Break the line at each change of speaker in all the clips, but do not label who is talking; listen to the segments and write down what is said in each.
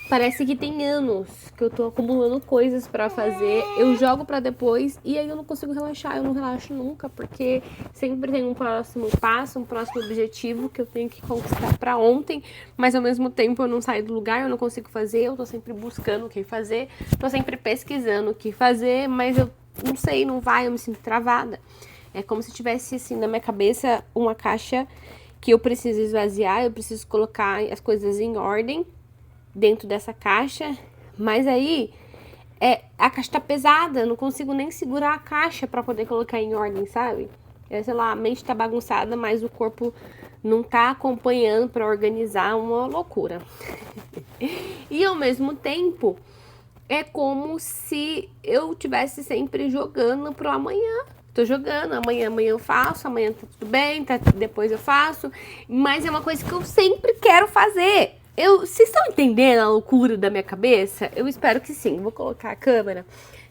Parece que tem anos que eu tô acumulando coisas pra fazer, eu jogo pra depois e aí eu não consigo relaxar, eu não relaxo nunca, porque sempre tem um próximo passo, um próximo objetivo que eu tenho que conquistar pra ontem, mas ao mesmo tempo eu não saio do lugar, eu não consigo fazer, eu tô sempre buscando o que fazer, tô sempre pesquisando o que fazer, mas eu não sei, não vai, eu me sinto travada. É como se tivesse assim na minha cabeça uma caixa que eu preciso esvaziar, eu preciso colocar as coisas em ordem dentro dessa caixa, mas aí a caixa tá pesada, eu não consigo nem segurar a caixa pra poder colocar em ordem, sabe? Sei lá, a mente tá bagunçada, mas o corpo não tá acompanhando pra organizar, uma loucura. E ao mesmo tempo, é como se eu tivesse sempre jogando pro amanhã. Tô jogando, amanhã eu faço, amanhã tá tudo bem, depois eu faço, mas é uma coisa que eu sempre quero fazer. Vocês estão entendendo a loucura da minha cabeça? Eu espero que sim. Vou colocar a câmera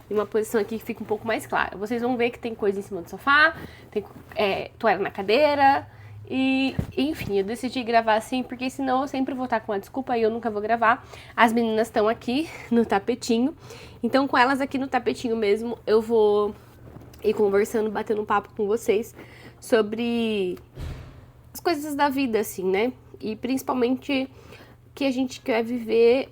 em uma posição aqui que fica um pouco mais clara. Vocês vão ver que tem coisa em cima do sofá, tem toalha na cadeira. E, enfim, eu decidi gravar assim, porque senão eu sempre vou estar com uma desculpa e eu nunca vou gravar. As meninas estão aqui no tapetinho. Então, com elas aqui no tapetinho mesmo, eu vou ir conversando, batendo um papo com vocês sobre as coisas da vida, assim, né? E principalmente que a gente quer viver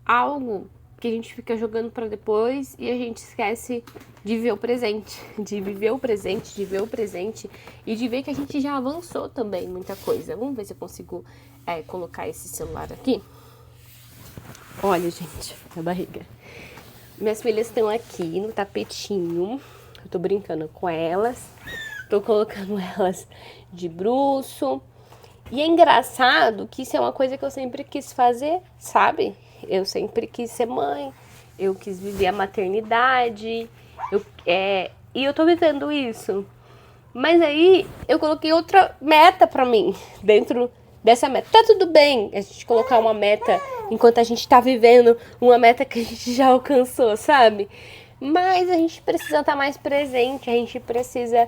algo que a gente fica jogando para depois e a gente esquece de viver o presente, de viver o presente, de ver o presente e de ver que a gente já avançou também muita coisa. Vamos ver se eu consigo colocar esse celular aqui. Olha, gente, a barriga. Minhas filhas estão aqui no tapetinho, eu tô brincando com elas, tô colocando elas de bruço. E é engraçado que isso é uma coisa que eu sempre quis fazer, sabe? Eu sempre quis ser mãe, eu quis viver a maternidade, e eu tô vivendo isso. Mas aí eu coloquei outra meta pra mim dentro dessa meta. Tá tudo bem a gente colocar uma meta enquanto a gente tá vivendo uma meta que a gente já alcançou, sabe? Mas a gente precisa estar mais presente, a gente precisa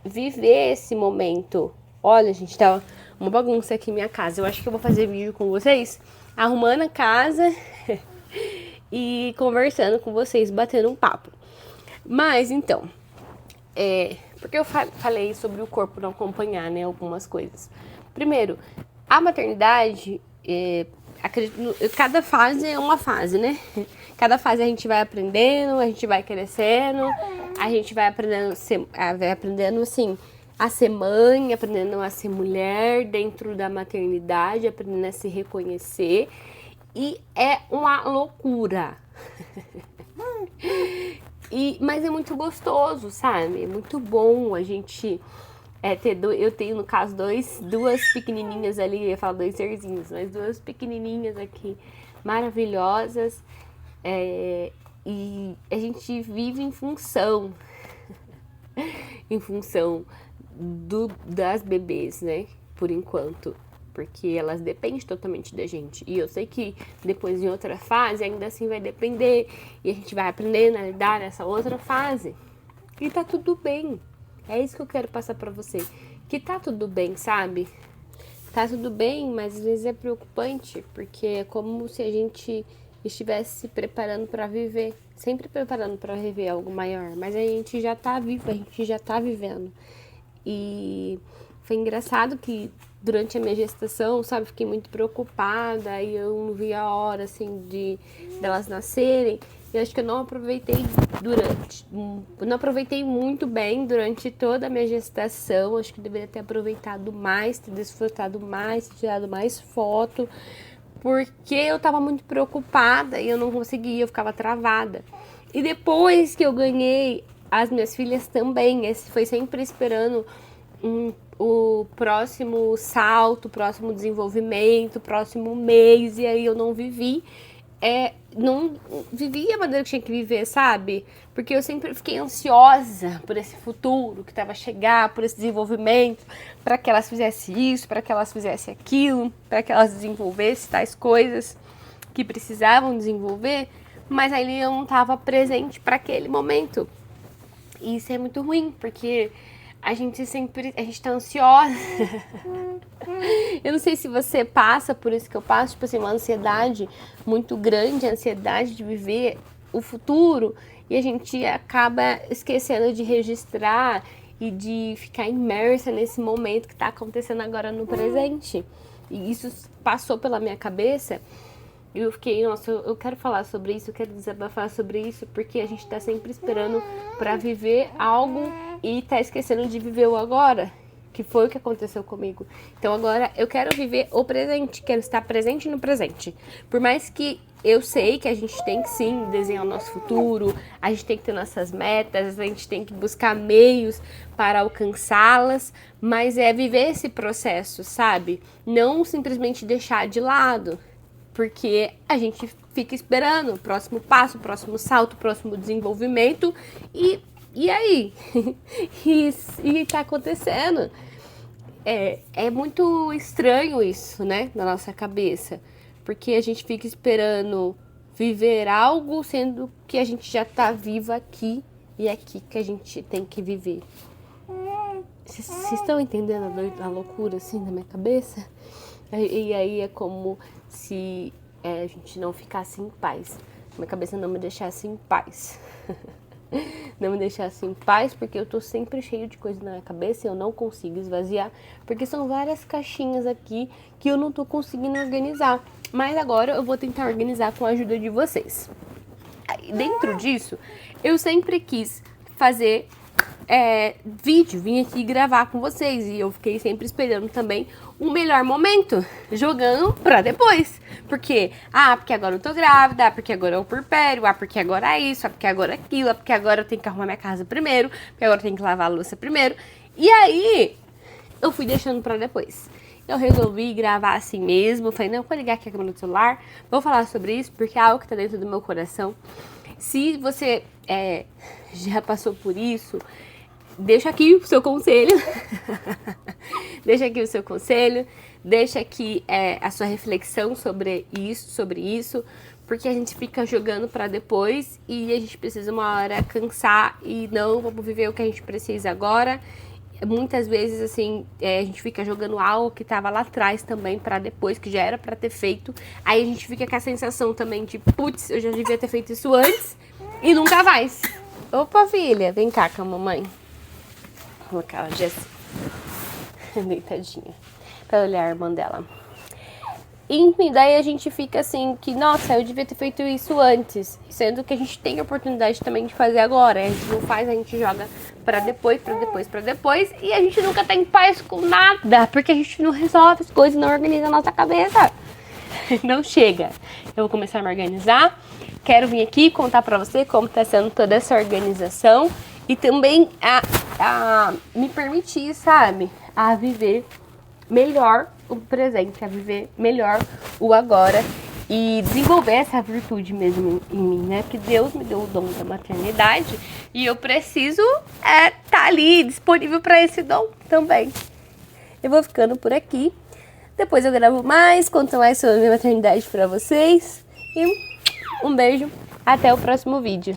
viver esse momento. Olha, gente, tá uma bagunça aqui em minha casa. Eu acho que eu vou fazer vídeo com vocês, arrumando a casa e conversando com vocês, batendo um papo. Mas, então, porque eu falei sobre o corpo não acompanhar, né, algumas coisas. Primeiro, a maternidade, cada fase é uma fase, né? Cada fase a gente vai aprendendo, a gente vai crescendo, a gente vai aprendendo assim, a ser mãe, aprendendo a ser mulher dentro da maternidade, aprendendo a se reconhecer. E é uma loucura. Mas é muito gostoso, sabe? É muito bom a gente eu tenho, no caso, duas pequenininhas ali, eu ia falar dois serzinhos, mas duas pequenininhas aqui, maravilhosas. E a gente vive em função das bebês, né? Por enquanto. Porque elas dependem totalmente da gente. E eu sei que depois, em outra fase, ainda assim vai depender. E a gente vai aprendendo a lidar nessa outra fase. E tá tudo bem. É isso que eu quero passar pra você. Que tá tudo bem, sabe? Tá tudo bem, mas às vezes é preocupante. Porque é como se a gente estivesse se preparando pra viver. Sempre preparando pra viver algo maior. Mas a gente já tá vivo, a gente já tá vivendo. E foi engraçado que durante a minha gestação, sabe, fiquei muito preocupada e eu não vi a hora, assim, delas nascerem. Eu acho que eu não aproveitei muito bem durante toda a minha gestação. Acho que eu deveria ter aproveitado mais, ter desfrutado mais, ter tirado mais foto, porque eu tava muito preocupada e eu não conseguia, eu ficava travada. E depois que eu ganhei, as minhas filhas também, esse foi sempre esperando o próximo salto, o próximo desenvolvimento, o próximo mês, e aí eu não vivi. Não vivi a maneira que tinha que viver, sabe? Porque eu sempre fiquei ansiosa por esse futuro que estava a chegar, por esse desenvolvimento, para que elas fizessem isso, para que elas fizessem aquilo, para que elas desenvolvessem tais coisas que precisavam desenvolver, mas aí eu não estava presente para aquele momento. E isso é muito ruim, porque a gente tá ansiosa. Eu não sei se você passa por isso que eu passo, tipo assim, uma ansiedade muito grande, a ansiedade de viver o futuro, e a gente acaba esquecendo de registrar e de ficar imersa nesse momento que tá acontecendo agora no presente. E isso passou pela minha cabeça. E eu fiquei, nossa, eu quero falar sobre isso, eu quero desabafar sobre isso, porque a gente tá sempre esperando pra viver algo e tá esquecendo de viver o agora, que foi o que aconteceu comigo. Então agora eu quero viver o presente, quero estar presente no presente. Por mais que eu sei que a gente tem que sim desenhar o nosso futuro, a gente tem que ter nossas metas, a gente tem que buscar meios para alcançá-las, mas é viver esse processo, sabe? Não simplesmente deixar de lado. Porque a gente fica esperando o próximo passo, o próximo salto, o próximo desenvolvimento. E aí? e tá acontecendo. É muito estranho isso, né? Na nossa cabeça. Porque a gente fica esperando viver algo, sendo que a gente já tá viva aqui. E é aqui que a gente tem que viver. Vocês estão entendendo a loucura assim na minha cabeça? E aí é como se a gente não ficasse em paz. Minha cabeça não me deixasse em paz. Não me deixasse em paz, porque eu tô sempre cheio de coisa na minha cabeça e eu não consigo esvaziar, porque são várias caixinhas aqui que eu não tô conseguindo organizar. Mas agora eu vou tentar organizar com a ajuda de vocês. Aí, dentro disso, eu sempre quis fazer vídeo, vim aqui gravar com vocês, e eu fiquei sempre esperando também um melhor momento, jogando pra depois, porque agora eu tô grávida, porque agora é o puerpério, porque agora é isso, porque agora é aquilo, porque agora eu tenho que arrumar minha casa primeiro, porque agora eu tenho que lavar a louça primeiro, e aí eu fui deixando pra depois. Eu resolvi gravar assim mesmo, falei, não, vou ligar aqui a câmera do celular, vou falar sobre isso, porque é algo que tá dentro do meu coração. Se você já passou por isso, deixa aqui o seu conselho, deixa aqui o seu conselho, deixa aqui a sua reflexão sobre isso, porque a gente fica jogando pra depois e a gente precisa uma hora cansar e não, vamos viver o que a gente precisa agora. Muitas vezes, assim, a gente fica jogando algo que tava lá atrás também pra depois, que já era pra ter feito. Aí a gente fica com a sensação também de, putz, eu já devia ter feito isso antes e nunca mais. Opa, filha, vem cá com a mamãe. Vou colocar ela Jessie deitadinha pra olhar a irmã dela. Enfim, daí a gente fica assim, que nossa, eu devia ter feito isso antes. Sendo que a gente tem a oportunidade também de fazer agora. A gente não faz, a gente joga pra depois. E a gente nunca tá em paz com nada. Porque a gente não resolve as coisas, não organiza a nossa cabeça. Não chega. Eu vou começar a me organizar. Quero vir aqui contar pra você como tá sendo toda essa organização. E também a me permitir, sabe? A viver melhor o presente, a viver melhor o agora e desenvolver essa virtude mesmo em mim, né? Porque Deus me deu o dom da maternidade e eu preciso tá ali disponível para esse dom também. Eu vou ficando por aqui. Depois eu gravo mais, conto mais sobre a minha maternidade para vocês. E um beijo, até o próximo vídeo.